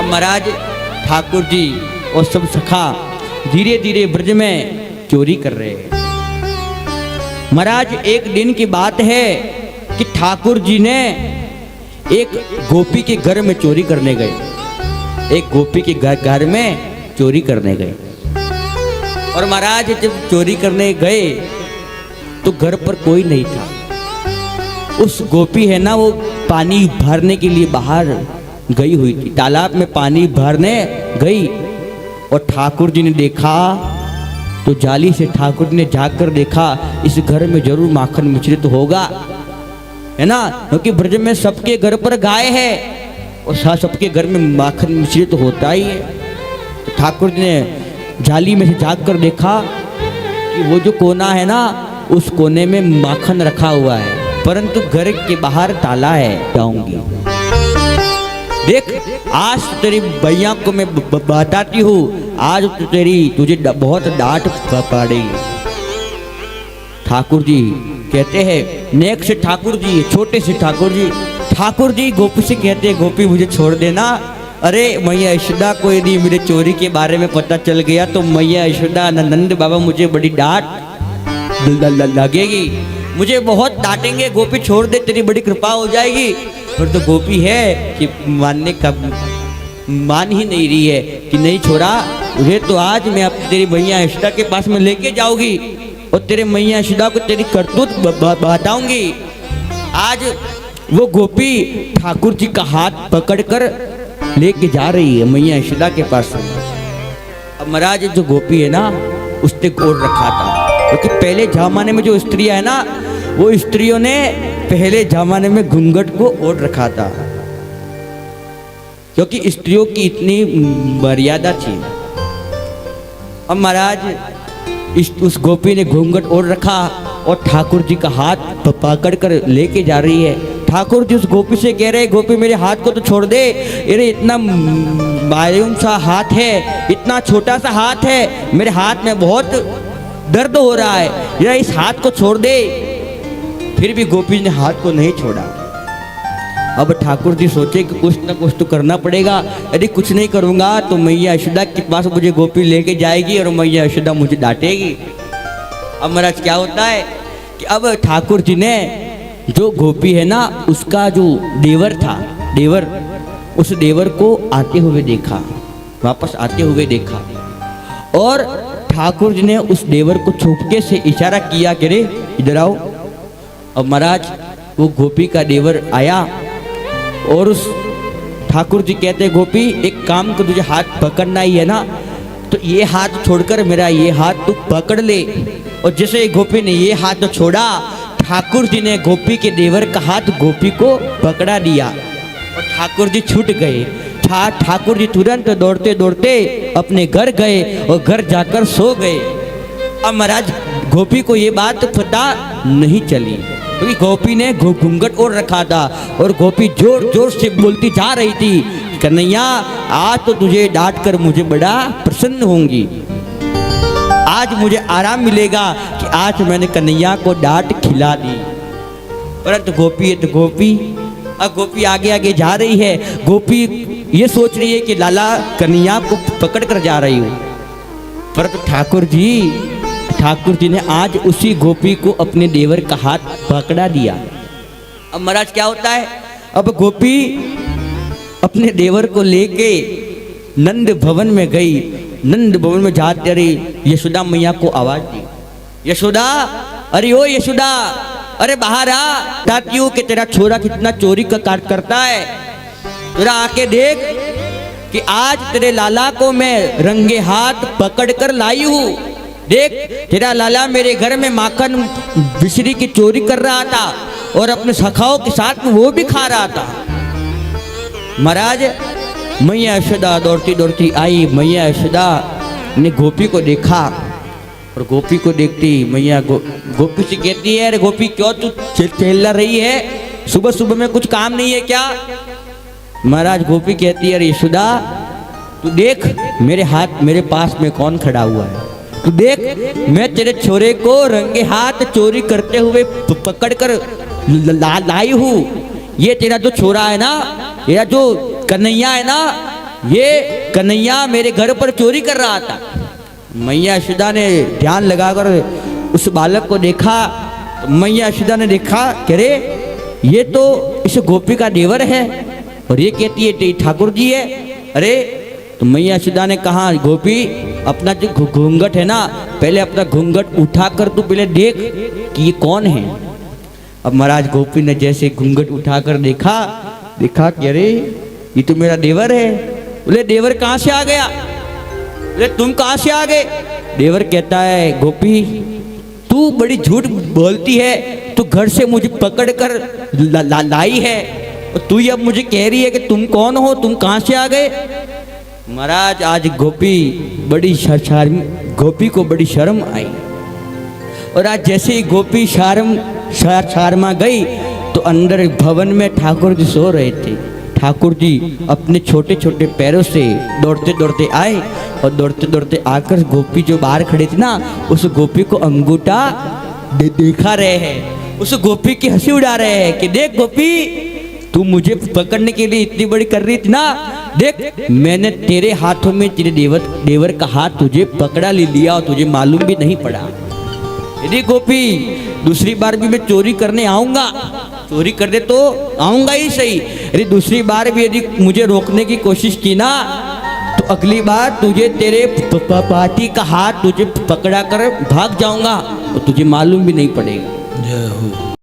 महाराज ठाकुर जी और सब सखा धीरे धीरे ब्रज में चोरी कर रहे हैं। महाराज एक दिन की बात है कि ठाकुर जी ने एक गोपी के घर में चोरी करने गए। एक गोपी के घर में चोरी करने गए और महाराज जब चोरी करने गए तो घर पर कोई नहीं था। उस गोपी है ना, वो पानी भरने के लिए बाहर गई हुई थी, तालाब में पानी भरने गई और ठाकुर जी ने देखा तो जाली से ठाकुर जी ने झाँक कर देखा, इस घर में जरूर माखन मिश्रित होगा, है ना, क्योंकि ब्रज में सबके घर पर गाय है और सबके घर में माखन मिश्रित होता ही है। तो ठाकुर जी ने जाली में से झाँक कर देखा कि वो जो कोना है ना, उस कोने में माखन रखा हुआ है, परंतु घर के बाहर ताला है। जाऊंगी देख, आज तो तेरी भैया को मैं बताती हूँ, आज तो तुझे बहुत डांट पड़ेगी। ठाकुर जी कहते हैं, नेक्स्ट ठाकुर जी, छोटे से ठाकुर जी गोपी से कहते हैं, गोपी मुझे छोड़ देना। अरे मैया यशोदा को यदि मेरे चोरी के बारे में पता चल गया तो मैया यशोदा नंद बाबा मुझे बड़ी डांट लगेगी, मुझे बहुत डांटेंगे। गोपी छोड़ दे, तेरी बड़ी कृपा हो जाएगी। पर तो गोपी है कि मानने का मान ही नहीं रही है कि नहीं छोड़ा तुझे, तो आज मैं अब तेरी मैया यशोदा के पास में लेके जाऊंगी और तेरे मैया यशोदा को तेरी करतूत बताऊंगी। आज वो गोपी ठाकुर जी का हाथ पकड़कर लेके जा रही है मैया यशोदा के पास। अब महाराज जो गोपी है ना, उसने ओढ़ रखा था, क्योंकि पहले जमाने में जो स्त्रियां है ना, वो स्त्रियों ने पहले जमाने में घूंघट को ओढ़ रखा था, क्योंकि स्त्रियों की इतनी मर्यादा थी। अब महाराज उस गोपी ने घूंघट ओढ़ रखा और ठाकुर जी का हाथ पकड़ कर लेके जा रही है। ठाकुर जी उस गोपी से कह रहे, गोपी मेरे हाथ को तो छोड़ दे, अरे इतना मायूम सा हाथ है, इतना छोटा सा हाथ है, मेरे हाथ में बहुत दर्द हो रहा है, जरा इस हाथ को छोड़ दे। फिर भी गोपी ने हाथ को नहीं छोड़ा। अब ठाकुर जी सोचे कि कुछ ना कुछ तो करना पड़ेगा, यदि कुछ नहीं करूँगा तो मैया यशोदा के पास मुझे गोपी लेके जाएगी और मैया यशोदा मुझे डांटेगी। अब महाराज क्या होता है कि अब ठाकुर जी ने जो गोपी है ना, उसका जो देवर था, उस देवर को आते हुए देखा, वापस आते हुए देखा और ठाकुर जी ने उस देवर को छुपके से इशारा किया कि रे इधर आओ। अब महाराज वो गोपी का देवर आया और उस ठाकुर जी कहते, गोपी एक काम को, तुझे हाथ पकड़ना ही है ना, तो ये हाथ छोड़कर मेरा ये हाथ तू पकड़ ले। और जैसे गोपी ने ये हाथ तो छोड़ा, ठाकुर जी ने गोपी के देवर का हाथ गोपी को पकड़ा दिया और ठाकुर जी छूट गए। ठाकुर जी तुरंत दौड़ते दौड़ते अपने घर गए और घर जाकर सो गए। अब महाराज गोपी को ये बात पता नहीं चली, क्योंकि गोपी ने घूंघट ओढ़ रखा था और गोपी जोर जोर से बोलती जा रही थी, कन्हैया आज तो तुझे डांट कर मुझे बड़ा प्रसन्न होंगी, आज मुझे आराम मिलेगा कि आज मैंने कन्हैया को डांट खिला दी। परंतु गोपी है तो गोपी, अब गोपी आगे आगे जा रही है। गोपी ये सोच रही है कि लाला कन्हैया को पकड़ कर जा रही हूँ, परंतु ठाकुर जी ने आज उसी गोपी को अपने देवर का हाथ पकड़ा दिया। अब महाराज क्या होता है, अब गोपी अपने देवर को लेके नंद भवन में गई। नंद भवन में जाते रही, यशोदा मैया को आवाज दी, यशोदा, अरे ओ यशोदा, अरे बाहर आ, ताकि हो कि तेरा छोरा कितना चोरी का कार्य करता है, तेरा आके देख कि आज तेरे लाला को मैं रंगे हाथ पकड़ कर लाई हूँ। देख तेरा लाला मेरे घर में माखन बिशरी की चोरी कर रहा था और अपने सखाओं के साथ में वो भी खा रहा था। महाराज मैया यशोदा दौड़ती दौड़ती आई। मैया यशोदा ने गोपी को देखा और गोपी को देखती मैया गोपी से कहती है, अरे गोपी क्यों तू चल रही है, सुबह सुबह में कुछ काम नहीं है क्या? महाराज गोपी कहती है, अरे यशोदा तू देख मेरे हाथ मेरे पास में कौन खड़ा हुआ है, तू देख मैं तेरे छोरे को रंगे हाथ चोरी करते हुए पकड़ कर लाई हूँ। ये तेरा जो छोरा है ना, तेरा जो कन्हैया है ना, ये कन्हैया मेरे घर पर चोरी कर रहा था। मैया यशोदा ने ध्यान लगाकर उस बालक को देखा, तो मैया यशोदा ने देखा कि अरे ये तो इस गोपी का देवर है, और ये कहती है ठाकुर जी है। अरे तो मैया यशोदा ने कहा, गोपी अपना जो घूंघट है ना, पहले अपना घूंघट उठाकर तू पहले देख कि ये कौन है। अब महाराज गोपी ने जैसे घूंघट उठाकर देखा कि अरे ये तो मेरा देवर है। बोले देवर कहाँ से आ गया? बोले तुम कहाँ से आ गए? देवर कहता है, गोपी तू बड़ी झूठ बोलती है, तू घर से मुझे पकड़ कर लाई है, और तू अब मुझे कह रही है कि तुम कौन हो, तुम कहाँ से आ गए? महाराज आज गोपी को बड़ी शर्म आई, और आज जैसे ही गोपी शर्मा गई तो अंदर भवन में ठाकुर जी सो रहे थे। ठाकुर जी अपने छोटे छोटे पैरों से दौड़ते दौड़ते आए, और दौड़ते दौड़ते आकर गोपी जो बाहर खड़े थे ना, उस गोपी को अंगूठा दिखा रहे हैं, उस गोपी की हंसी उड़ा रहे हैं कि देख गोपी, तू मुझे पकड़ने के लिए इतनी बड़ी कर रही थी ना, देख मैंने तेरे हाथों में तेरे देवर का हाथ तुझे पकड़ा ले लिया, और तुझे मालूम भी नहीं पड़ा। यदि गोपी दूसरी बार भी मैं चोरी करने आऊंगा, चोरी करने तो आऊंगा ही सही, यदि दूसरी बार भी यदि मुझे रोकने की कोशिश की ना, तो अगली बार तुझे तेरे पाटी का हाथ तुझे पकड़ा कर भाग जाऊंगा, और तुझे मालूम भी नहीं पड़ेगा। जय हो।